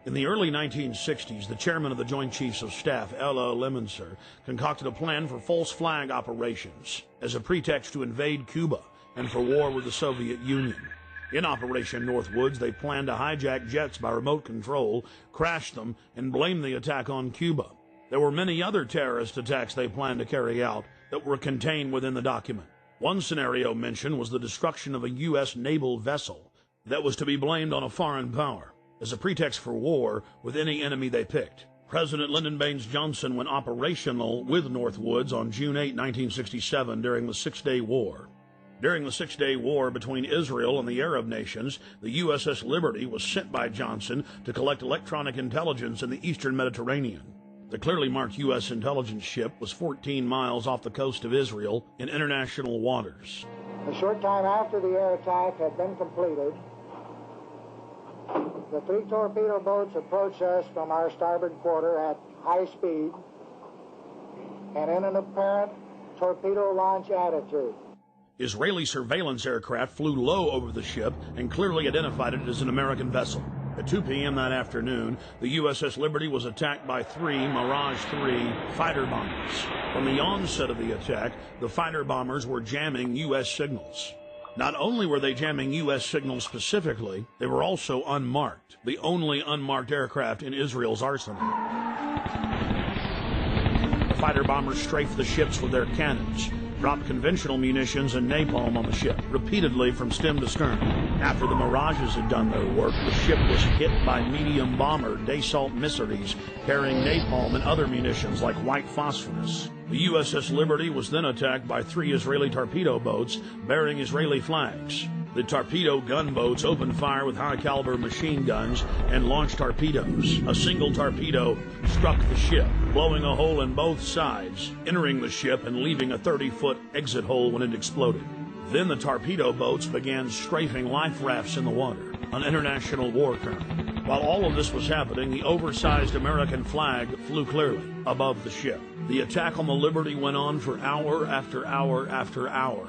In the early 1960s, the chairman of the Joint Chiefs of Staff, L.O. Lemonster, concocted a plan for false flag operations as a pretext to invade Cuba and for war with the Soviet Union. In Operation Northwoods, they planned to hijack jets by remote control, crash them, and blame the attack on Cuba. There were many other terrorist attacks they planned to carry out that were contained within the document. One scenario mentioned was the destruction of a U.S. naval vessel that was to be blamed on a foreign power as a pretext for war with any enemy they picked. President Lyndon Baines Johnson went operational with Northwoods on June 8, 1967 during the Six-Day War. During the Six-Day War between Israel and the Arab nations, the USS Liberty was sent by Johnson to collect electronic intelligence in the eastern Mediterranean. The clearly marked U.S. intelligence ship was 14 miles off the coast of Israel in international waters. A short time after the air attack had been completed, the 3 torpedo boats approached us from our starboard quarter at high speed and in an apparent torpedo launch attitude. Israeli surveillance aircraft flew low over the ship and clearly identified it as an American vessel. At 2 p.m. that afternoon, the USS Liberty was attacked by 3 Mirage 3 fighter bombers. From the onset of the attack, the fighter bombers were jamming U.S. signals. Not only were they jamming U.S. signals specifically, they were also unmarked, the only unmarked aircraft in Israel's arsenal. The fighter bombers strafed the ships with their cannons, dropped conventional munitions and napalm on the ship, repeatedly from stem to stern. After the Mirages had done their work, the ship was hit by medium bomber Dassault missiles carrying napalm and other munitions like white phosphorus. The USS Liberty was then attacked by 3 Israeli torpedo boats bearing Israeli flags. The torpedo gunboats opened fire with high-caliber machine guns and launched torpedoes. A single torpedo struck the ship, blowing a hole in both sides, entering the ship and leaving a 30-foot exit hole when it exploded. Then the torpedo boats began strafing life rafts in the water, an international war term. While all of this was happening, the oversized American flag flew clearly above the ship. The attack on the Liberty went on for hour after hour after hour.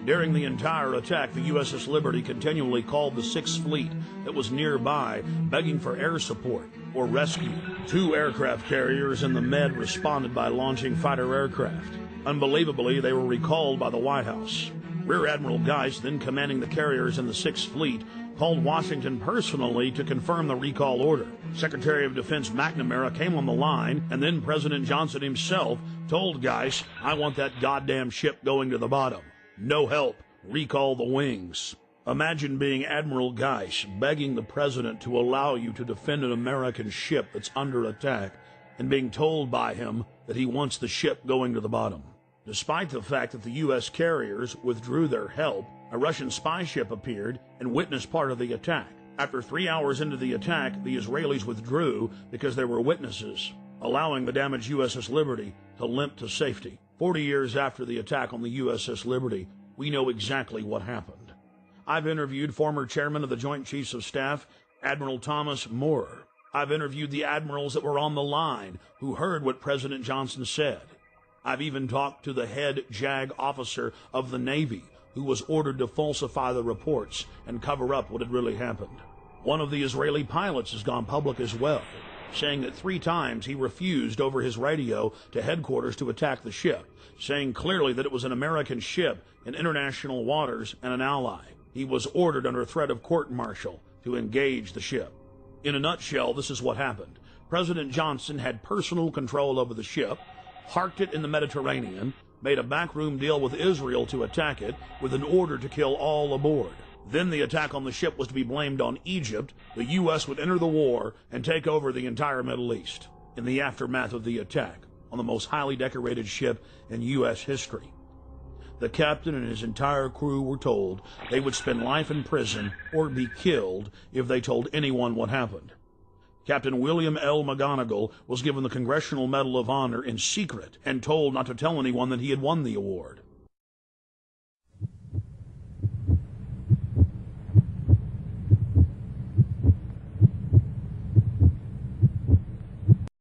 During the entire attack, the USS Liberty continually called the 6th Fleet that was nearby, begging for air support or rescue. 2 aircraft carriers in the Med responded by launching fighter aircraft. Unbelievably, they were recalled by the White House. Rear Admiral Geist, then commanding the carriers in the 6th Fleet, called Washington personally to confirm the recall order. Secretary of Defense McNamara came on the line, and then President Johnson himself told Geist, "I want that goddamn ship going to the bottom. No help. Recall the wings." Imagine being Admiral Geist begging the president to allow you to defend an American ship that's under attack and being told by him that he wants the ship going to the bottom. Despite the fact that the U.S. carriers withdrew their help, a Russian spy ship appeared and witnessed part of the attack. After 3 hours into the attack, the Israelis withdrew because there were witnesses, allowing the damaged USS Liberty to limp to safety. 40 years after the attack on the USS Liberty, we know exactly what happened. I've interviewed former chairman of the Joint Chiefs of Staff, Admiral Thomas Moorer. I've interviewed the admirals that were on the line who heard what President Johnson said. I've even talked to the head JAG officer of the Navy who was ordered to falsify the reports and cover up what had really happened. One of the Israeli pilots has gone public as well, saying that 3 times he refused over his radio to headquarters to attack the ship, saying clearly that it was an American ship in international waters and an ally. He was ordered under threat of court-martial to engage the ship. In a nutshell, this is what happened. President Johnson had personal control over the ship, parked it in the Mediterranean, made a backroom deal with Israel to attack it with an order to kill all aboard. Then the attack on the ship was to be blamed on Egypt. The U.S. would enter the war and take over the entire Middle East in the aftermath of the attack on the most highly decorated ship in U.S. history. The captain and his entire crew were told they would spend life in prison or be killed if they told anyone what happened. Captain William L. McGonigal was given the Congressional Medal of Honor in secret and told not to tell anyone that he had won the award.